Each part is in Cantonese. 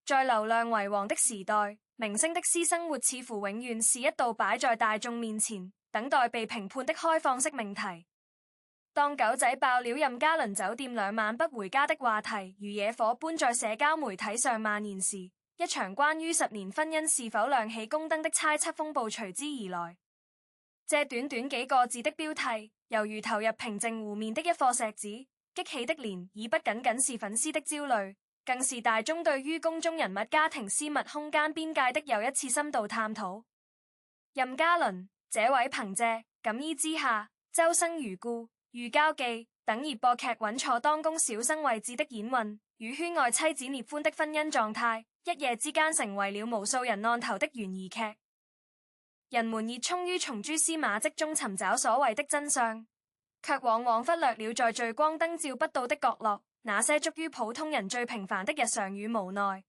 在流量為王的時代，明星的私生活似乎永遠是一道擺在大眾面前，等待被評判的開放式命題。當狗仔爆料任嘉倫酒店2晚不回家的話題如野火般在社交媒體上蔓延時，一場關於10年婚姻是否亮起公燈的猜測風暴隨之而來。這短短幾個字的標題，猶如投入平靜湖面的一顆石子，激起的漣已不僅僅是粉絲的焦慮，更是大眾對於公眾人物家庭私密空間邊界的又一次深度探討。任嘉倫這位憑借《錦衣之下》、《周生如故》、《御交記》等熱播劇穩坐當宮小生位置的演運，與圈外妻子聶歡的婚姻狀態，一夜之間成為了無數人案頭的懸疑劇。人們熱衷於從蛛絲馬跡中尋找所謂的真相，卻往往忽略了在聚光燈照不到的角落，那些觸於普通人最平凡的日常與無奈。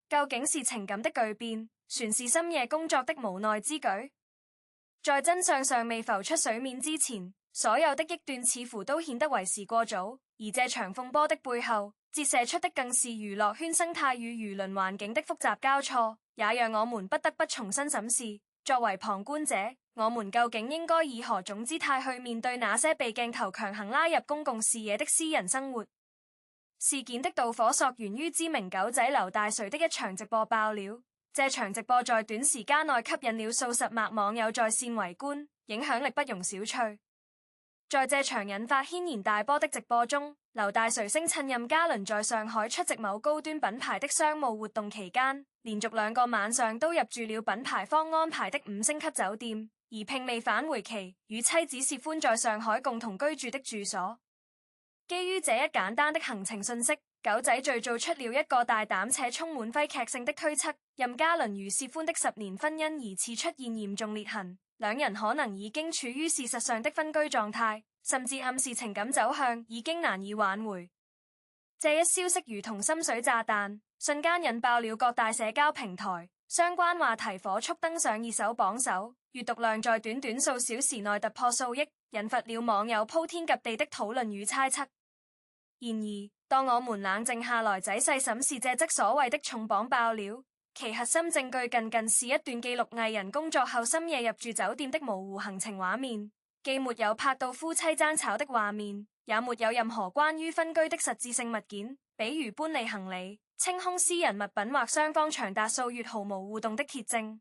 究竟是情感的巨變，船是深夜工作的無奈之舉？在真相尚未浮出水面之前，所有的臆斷似乎都顯得為時過早。而這場風波的背後，折射出的更是娛樂圈生態與輿論環境的複雜交錯，也讓我們不得不重新審視，作為旁觀者，我們究竟應該以何種姿態去面對那些被鏡頭強行拉入公共視野的私人生活？事件的導火索源於知名狗仔劉大誰的一場直播爆料，這場直播在短時間內吸引了數十萬網友在線圍觀，影響力不容小覷。在這場引發軒然大波的直播中，劉大誰聲稱任嘉倫在上海出席某高端品牌的商務活動期間，連續2個晚上都入住了品牌方安排的5星級酒店，而並未返回其與妻子薛歡在上海共同居住的住所。基於這一簡單的行程信息，狗仔製造出了一個大膽且充滿揮劇性的推測：任嘉倫與薛歡的10年婚姻疑似出現嚴重裂痕，兩人可能已經處於事實上的分居狀態，甚至暗示情感走向已經難以挽回。這一消息如同深水炸彈，瞬間引爆了各大社交平台，相關話題火速登上熱搜榜首，閱讀量在短短數小時內突破數億，引發了網友鋪天蓋地的討論與猜測。然而，當我們冷靜下來仔細審視這則所謂的重磅爆料，其核心證據僅是一段記錄藝人工作後深夜入住酒店的模糊行程畫面，既沒有拍到夫妻爭吵的畫面，也沒有任何關於分居的實質性物件，比如搬離行李、清空私人物品或雙方長達數月毫無互動的鐵證。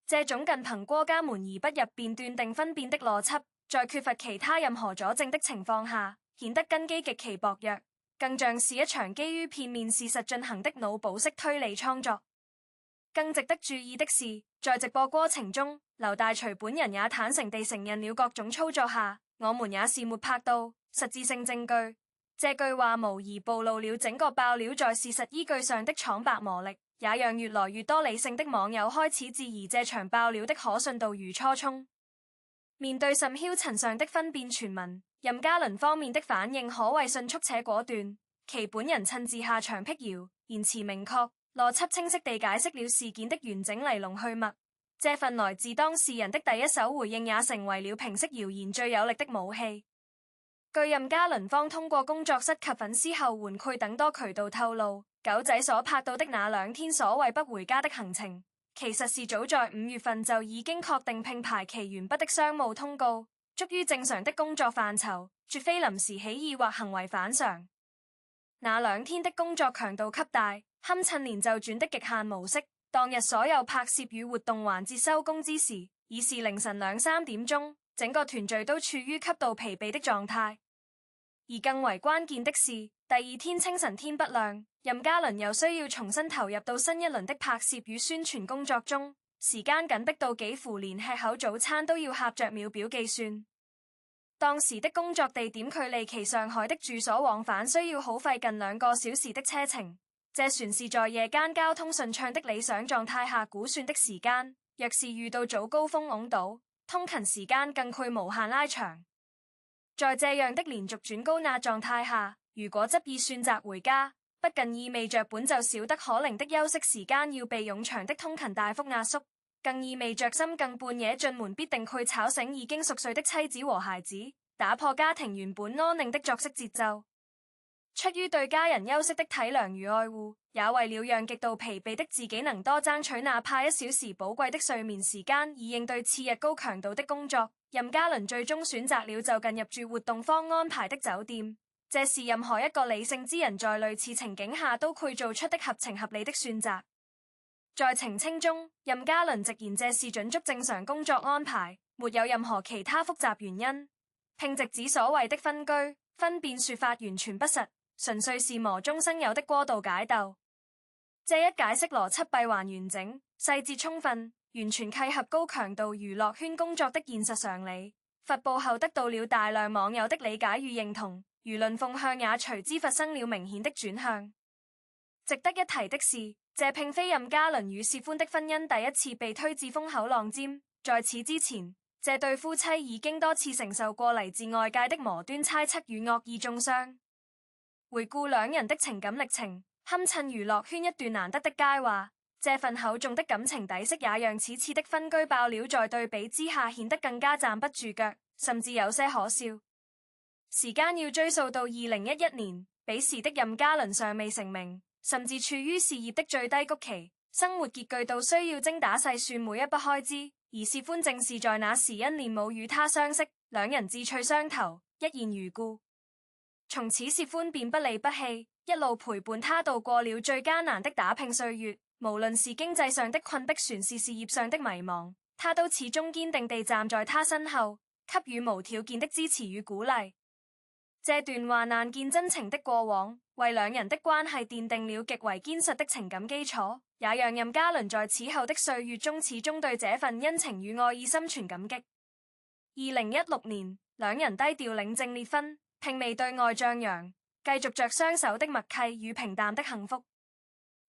這種近憑過家門而不入便斷定分辨的邏輯，在缺乏其他任何佐證的情況下，顯得根基極其薄弱，更像是一場基於片面事實進行的腦補式推理創作。更值得注意的是，在直播過程中，劉大隨本人也坦誠地承認了各種操作下，我們也是沒拍到實質性證據。這句話無疑暴露了整個爆料在事實依據上的蒼白魔力，也讓越來越多理性的網友開始質疑這場爆料的可信度與初衷。面對甚囂塵上的分辨傳聞，任嘉倫方面的反應可謂迅速且果斷，其本人親自下場闢謠，言辭明確，邏輯清晰地解釋了事件的完整來龍去脈。這份來自當事人的第一手回應也成為了平息謠言最有力的武器。據任嘉倫方通過工作室及粉絲後援會等多渠道透露，狗仔所拍到的那2天所謂不回家的行程，其實是早在5月份就已經確定並排期完畢的商務通告，屬於正常的工作範疇，絕非臨時起意或行為反常。那2天的工作強度極大，堪趁年就轉的極限模式。當日所有拍攝與活動環節收工之時，已是凌晨2、3點鐘，整個團隊都處於極度疲憊的狀態。而更為關鍵的是，第2天清晨天不亮，任嘉倫又需要重新投入到新一輪的拍攝與宣傳工作中，時間緊迫到幾乎連吃口早餐都要合着秒表計算。當時的工作地點距離其上海的住所往返需要耗費近2個小時的車程。這算是在夜間交通順暢的理想狀態下估算的時間，若是遇到早高峰擁堵，通勤時間更會無限拉長。在這樣的連續轉高壓狀態下，如果執意選擇回家，不僅意味着本就少得可憐的休息時間要被冗長的通勤大幅壓縮，更意味着深更半夜進門必定會吵醒已經熟睡的妻子和孩子，打破家庭原本安寧的作息節奏。出於對家人休息的體諒與愛護，也為了讓極度疲憊的自己能多爭取哪怕1小時寶貴的睡眠時間，以應對次日高強度的工作，任嘉倫最終選擇了就近入住活動方安排的酒店。這是任何一個理性之人在類似情景下都會做出的合情合理的選擇。在澄清中，任嘉倫直言這是準足正常工作安排，沒有任何其他複雜原因，並直指所謂的分居分辨說法完全不實，純粹是無中生有的過度解構。這一解釋邏輯閉環完整，細節充分，完全契合高強度娛樂圈工作的現實常理。發布後得到了大量網友的理解與認同，輿論風向也隨之發生了明顯的轉向。值得一提的是，這並非任嘉倫與薛歡的婚姻第一次被推至風口浪尖，在此之前，這對夫妻已經多次承受過嚟自外界的無端猜測與惡意中傷。回顧兩人的情感歷程，堪稱娛樂圈一段難得的佳話。這份厚重的感情底色也讓此次的分居爆料在對比之下顯得更加站不住腳，甚至有些可笑。時間要追溯到2011年，彼時的任嘉倫尚未成名，甚至處於事業的最低谷期，生活拮據到需要精打細算每一筆開支。而薛歡正是在那時因戀母與他相識，兩人志趣相投，一言如故。從此薛歡便不離不棄，一路陪伴他度過了最艱難的打拼歲月。無論是經濟上的困迫，還是事業上的迷茫，他都始終堅定地站在他身後，給予無條件的支持與鼓勵。這段患難見真情的過往，為兩人的關係奠定了極為堅實的情感基礎，也讓任嘉倫在此後的歲月中始終對這份恩情與愛意心存感激。2016年，兩人低調領證結婚，並未對外張揚，繼續着雙手的默契與平淡的幸福。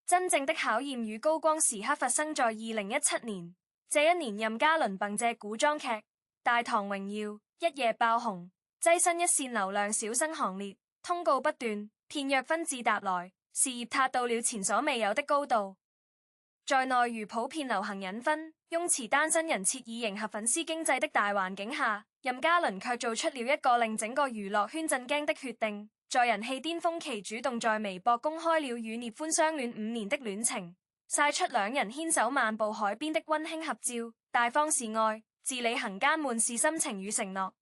真正的考驗與高光時刻發生在2017年，這一年任嘉倫憑借古裝劇《大唐榮耀》一夜爆紅，躋身一線流量小生行列，通告不斷，片約紛至沓來，事業達到了前所未有的高度。在內娛普遍流行隱婚、擁持單身人設以迎合粉絲經濟的大環境下，任嘉倫卻做出了一個令整個娛樂圈震驚的決定。在人氣巔峰期，主動在微博公開了與聶歡相戀5年的戀情，曬出兩人牽手漫步海邊的溫馨合照，大方是愛，字裏行間滿是深情與承諾。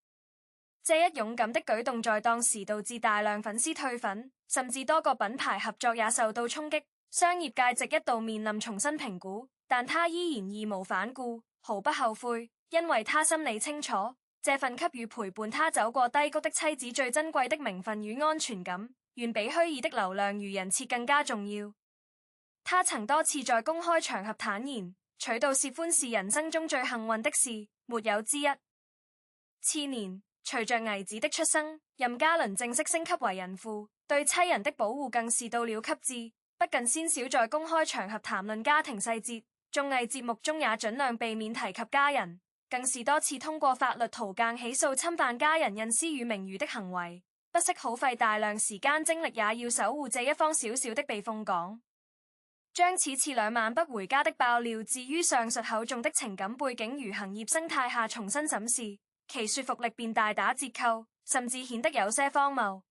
這一勇敢的舉動在當時導致大量粉絲退粉，甚至多個品牌合作也受到衝擊，商業界值一度面臨重新評估，但他依然義無反顧，毫不後悔，因為他心裏清楚。這份給予陪伴他走過低谷的妻子最珍貴的名分與安全感，遠比虛擬的流量與人設更加重要。他曾多次在公開場合坦言，娶到薛歡是人生中最幸運的事，沒有之一。次年，隨着兒子的出生，任嘉倫正式升級為人父，對妻人的保護更是到了極致，不僅鮮少在公開場合談論家庭細節，綜藝節目中也盡量避免提及家人。更是多次通過法律途徑起訴侵犯家人隱私與名譽的行為，不惜耗費大量時間精力，也要守護這一方小小的避風港。將此次2晚不回家的爆料置於上述厚重的情感背景與行業生態下重新審視，其說服力便大打折扣，甚至顯得有些荒謬。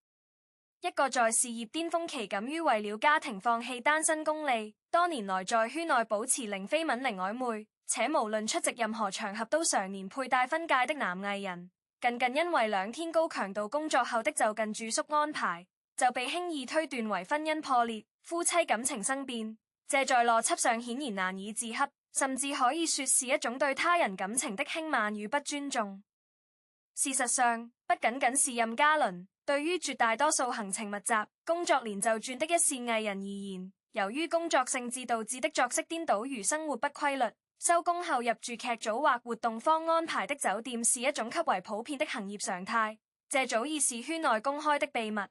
一個在事業巔峰期敢於為了家庭放棄單身功利，多年來在圈內保持零緋聞零曖昧，且無論出席任何場合都常年佩戴婚戒的男藝人，近因為2天高強度工作後的就近住宿安排，就被輕易推斷為婚姻破裂、夫妻感情生變。這在邏輯上顯然難以自洽，甚至可以說是一種對他人感情的輕慢與不尊重。事實上，不僅僅是任嘉倫，對於絕大多數行程密集、工作連就轉的一線藝人而言，由於工作性質導致的作息顛倒與生活不規律，收工後入住劇組或活動方安排的酒店是一種極為普遍的行業常態，這早已是圈內公開的秘密。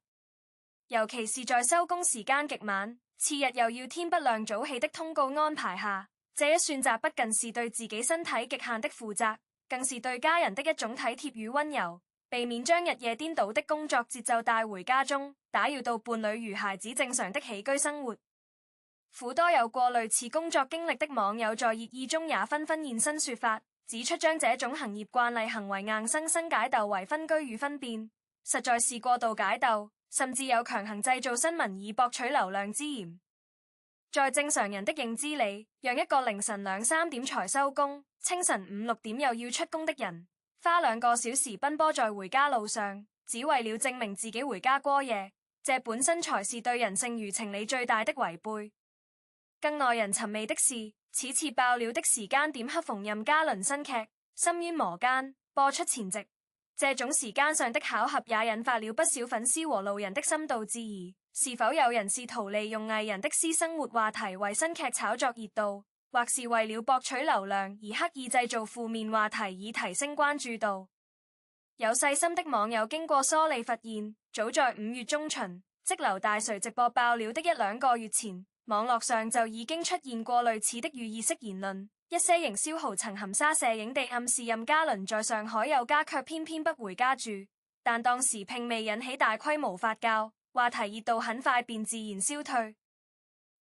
尤其是在收工時間極晚，次日又要天不亮早起的通告安排下，這一選擇不僅是對自己身體極限的負責，更是對家人的一種體貼與溫柔，避免將日夜顛倒的工作節奏帶回家中，打擾到伴侶與孩子正常的起居生活。許多有過類似工作經歷的網友在熱議中也紛紛現身說法，指出將這種行業慣例行為硬生生解構為分居與分變，實在是過度解構，甚至有強行製造新聞以博取流量之嫌。在正常人的認知裡，讓一個凌晨2、3點才收工，清晨5、6點又要出工的人，花2個小時奔波在回家路上，只為了證明自己回家過夜，這本身才是對人性與情理最大的違背。更耐人尋味的是，此次爆料的時間點恰逢任嘉倫新劇《深淵魔姦》播出前夕，這種時間上的巧合也引發了不少粉絲和路人的深度質疑，是否有人試圖利用藝人的私生活話題為新劇炒作熱度，或是為了博取流量而刻意製造負面話題以提升關注度。有細心的網友經過梳理發現，早在5月中旬，即劉大誰直播爆料的1、2個月前，網絡上就已經出現過類似的寓意式言論。一些營銷號曾含沙射影地暗示任嘉倫在上海有家，卻偏偏不回家住，但當時並未引起大規模發酵，話題熱度很快便自然消退。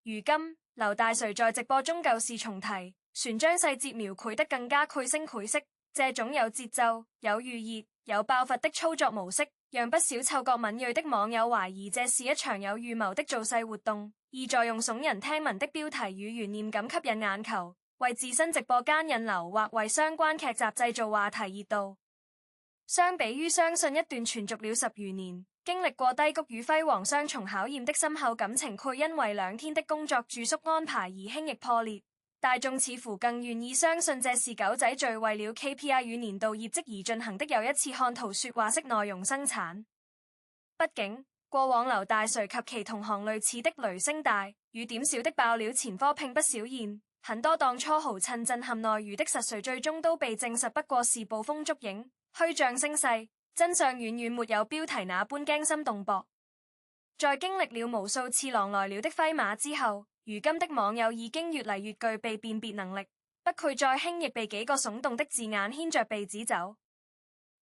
如今劉大誰在直播中舊事重提，旋將細節描繪得更加繪聲繪色，這種有節奏、有預熱、有爆發的操作模式，讓不少嗅覺敏銳的網友懷疑這是一場有預謀的造勢活動，意在用聳人聽聞的標題與懸念感吸引眼球，為自身直播間引流或為相關劇集製造話題熱度。相比於相信一段存續了10餘年，經歷過低谷與輝煌雙重考驗的深厚感情，卻因為2天的工作住宿安排而輕易破裂，大眾似乎更願意相信這是狗仔隊為了 KPI 與年度業績而進行的又一次看圖說話式內容生產。畢竟過往劉大誰及其同行類似的雷聲大雨點小的爆料前科並不少見，很多當初豪趁震撼內娛的實錘最終都被證實不過是捕風捉影、虛張聲勢，真相遠遠沒有標題那般驚心動魄。在經歷了無數次狼來了的揮馬之後，如今的網友已經越嚟越具備辨別能力，不懼再輕易被幾個聳動的字眼牽着鼻子走。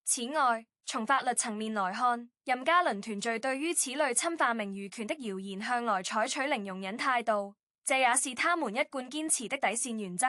此外，從法律層面來看，任嘉倫團隊對於此類侵犯名譽權的謠言向來採取零容忍態度，這也是他們一貫堅持的底線原則。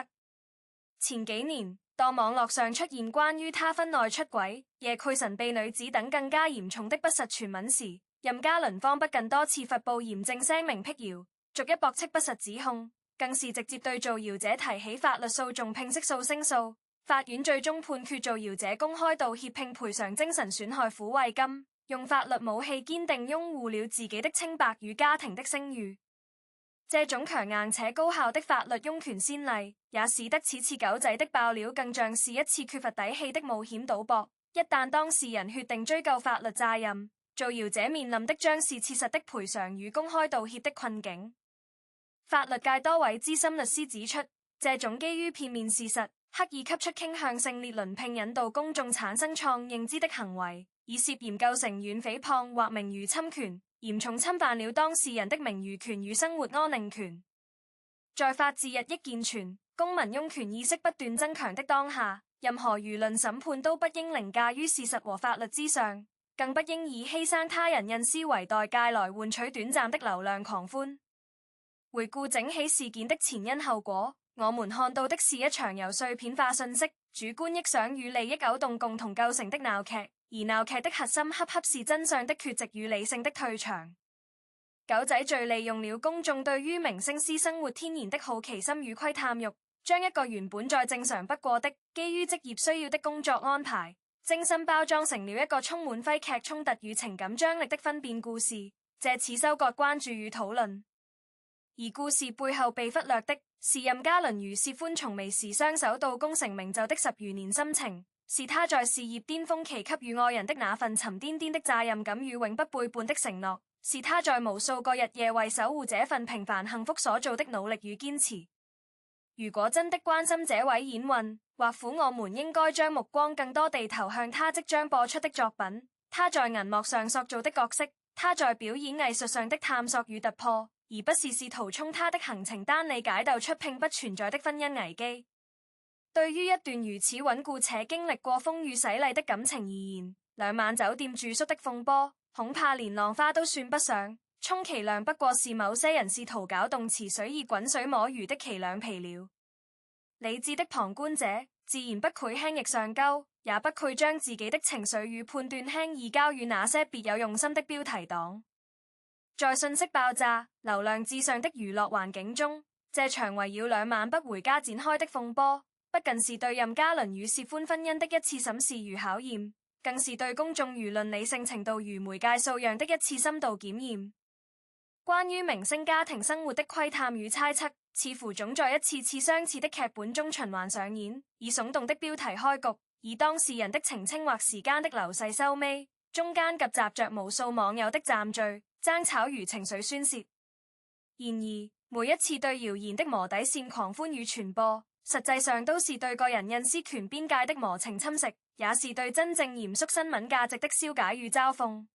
前幾年，當網絡上出現關於他婚內出軌、夜配神秘女子等更加嚴重的不實傳聞時，任嘉倫方不近多次發布嚴正聲明闢謠，逐一駁斥不實指控，更是直接對造謠者提起法律訴訟並悉數勝訴。法院最終判決造謠者公開道歉並賠償精神損害撫慰金，用法律武器堅定擁護了自己的清白與家庭的聲譽。這種強硬且高效的法律擁權先例，也使得此次狗仔的爆料更像是一次缺乏底氣的冒險賭博。一旦當事人決定追究法律責任，造謠者面臨的將是切實的賠償與公開道歉的困境。法律界多位資深律師指出，這種基於片面事實、刻意給出傾向性列輪聘引導公眾產生錯誤認知的行為，已涉嫌構成軟誹謗或名譽侵權，嚴重侵犯了當事人的名譽權與生活安寧權。在法治日益健全、公民擁權意識不斷增強的當下，任何輿論審判都不應凌駕於事實和法律之上，更不應以犧牲他人隱私為代價來換取短暫的流量狂歡。回顧整起事件的前因後果，我們看到的是一場由碎片化信息、主觀臆想與利益勾動共同構成的鬧劇，而鬧劇的核心恰恰是真相的缺席與理性的退場。狗仔隊利用了公眾對於明星私生活天然的好奇心與窺探慾，將一個原本再正常不過的、基於職業需要的工作安排，精心包裝成了一個充滿揮劇衝突與情感張力的分辨故事，借此收割關注與討論。而故事背後被忽略的是任嘉倫如是寬從微時雙手到功成名就的10餘年心情，是他在事業巔峰期給予愛人的那份沉甸甸的責任感與永不背叛的承諾，是他在無數個日夜為守護這份平凡幸福所做的努力與堅持。如果真的關心這位演員，或許我們應該將目光更多地投向他即將播出的作品，他在銀幕上塑造的角色，他在表演藝術上的探索與突破，而不是試圖衝他的行程單理解鬥出並不存在的婚姻危機。對於一段如此穩固且經歷過風雨洗禮的感情而言，2晚酒店住宿的風波，恐怕連浪花都算不上，充其量不過是某些人試圖攪動池水以滾水摸魚的伎倆皮了。理智的旁觀者自然不愧輕易上鈎，也不愧將自己的情緒與判斷輕易交予那些別有用心的標題黨。在信息爆炸、流量至上的娛樂環境中，這場圍繞兩晚不回家展開的風波，不僅是對任嘉倫與薛歡婚姻的一次審視與考驗，更是對公眾輿論理性程度與媒介素養的一次深度檢驗。關於明星家庭生活的窺探與猜測，似乎總在一次次相似的劇本中循環上演，以聳動的標題開局，以當事人的澄清或時間的流逝收尾，中間夾雜着無數網友的讚敘、爭吵與情緒宣洩。然而，每一次對謠言的磨底線狂歡與傳播，實際上都是對個人隱私權邊界的磨情侵蝕，也是對真正嚴肅新聞價值的消解與嘲諷。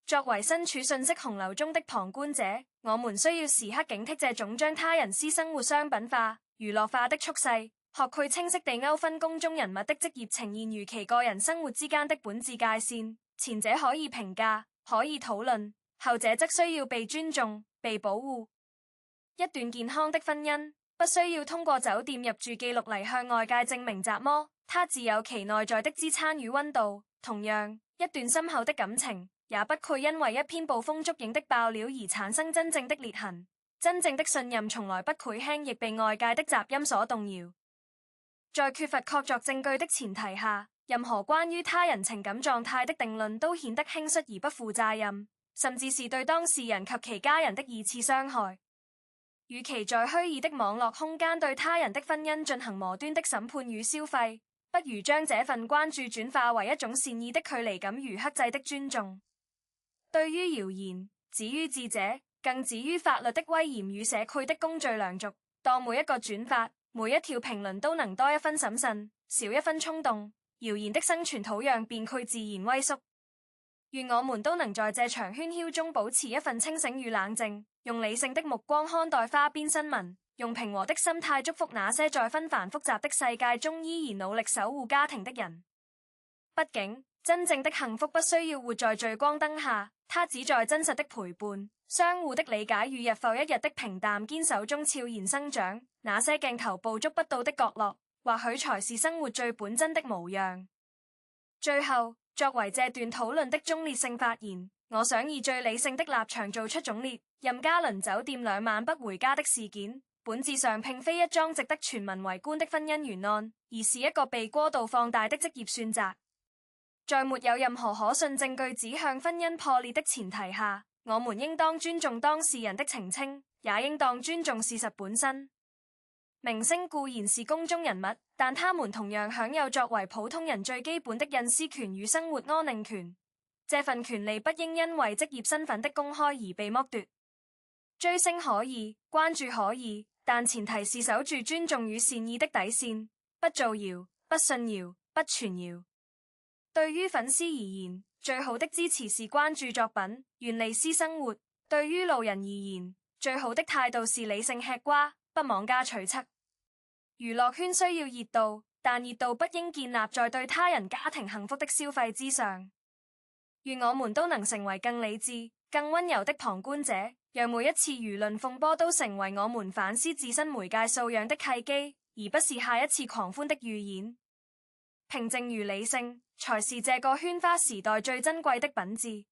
作為身處信息洪流中的旁觀者，我們需要時刻警惕這種將他人私生活商品化、娛樂化的趨勢，學會清晰地勾分公眾人物的職業呈現與其個人生活之間的本質界線。前者可以評價，可以討論，後者則需要被尊重、被保護。一段健康的婚姻，不需要通過酒店入住記錄嚟向外界證明雜麼，它自有其內在的支撐與溫度。同樣，一段深厚的感情，也不愧因為一篇捕風捉影的爆料而產生真正的裂痕。真正的信任從來不愧輕易被外界的雜音所動搖。在缺乏確鑿證據的前提下，任何關於他人情感狀態的定論都顯得輕率而不負責任，甚至是對當事人及其家人的二次傷害。與其在虛擬的網絡空間對他人的婚姻進行無端的審判與消費，不如將這份關注轉化為一種善意的距離感與克制的尊重。對於謠言，止於智者，更止於法律的威嚴與社區的公序良俗。當每一個轉發、每一條評論都能多一分審慎，少一分衝動，謠言的生存土壤便會自然萎縮。願我們都能在這場喧囂中保持一份清醒與冷靜，用理性的目光看待花邊新聞，用平和的心態祝福那些在紛繁複雜的世界中依然努力守護家庭的人。畢竟，真正的幸福不需要活在聚光燈下，它只在真實的陪伴、相互的理解與日復一日的平淡堅守中悄然生長。那些鏡頭捕捉不到的角落，或許才是生活最本真的模樣。最後，作為這段討論的中立性發言，我想以最理性的立場做出總結。任嘉倫酒店2晚不回家的事件，本質上並非一樁值得全民圍觀的婚姻懸案，而是一個被過度放大的職業選擇。在沒有任何可信證據指向婚姻破裂的前提下，我們應當尊重當事人的澄清，也應當尊重事實本身。明星固然是公眾人物，但他們同樣享有作為普通人最基本的隱私權與生活安寧權。這份權利不應因為職業身份的公開而被剝奪。追星可以，關注可以，但前提是守住尊重與善意的底線，不造謠、不信謠、不傳謠。對於粉絲而言，最好的支持是關注作品，遠離私生活；對於路人而言，最好的態度是理性吃瓜，不妄加取測。娛樂圈需要熱度，但熱度不應建立在對他人家庭幸福的消費之上。願我們都能成為更理智、更溫柔的旁觀者，讓每一次輿論風波都成為我們反思自身媒介素養的契機，而不是下一次狂歡的預演。平靜與理性，才是這個喧嘩時代最珍貴的品質。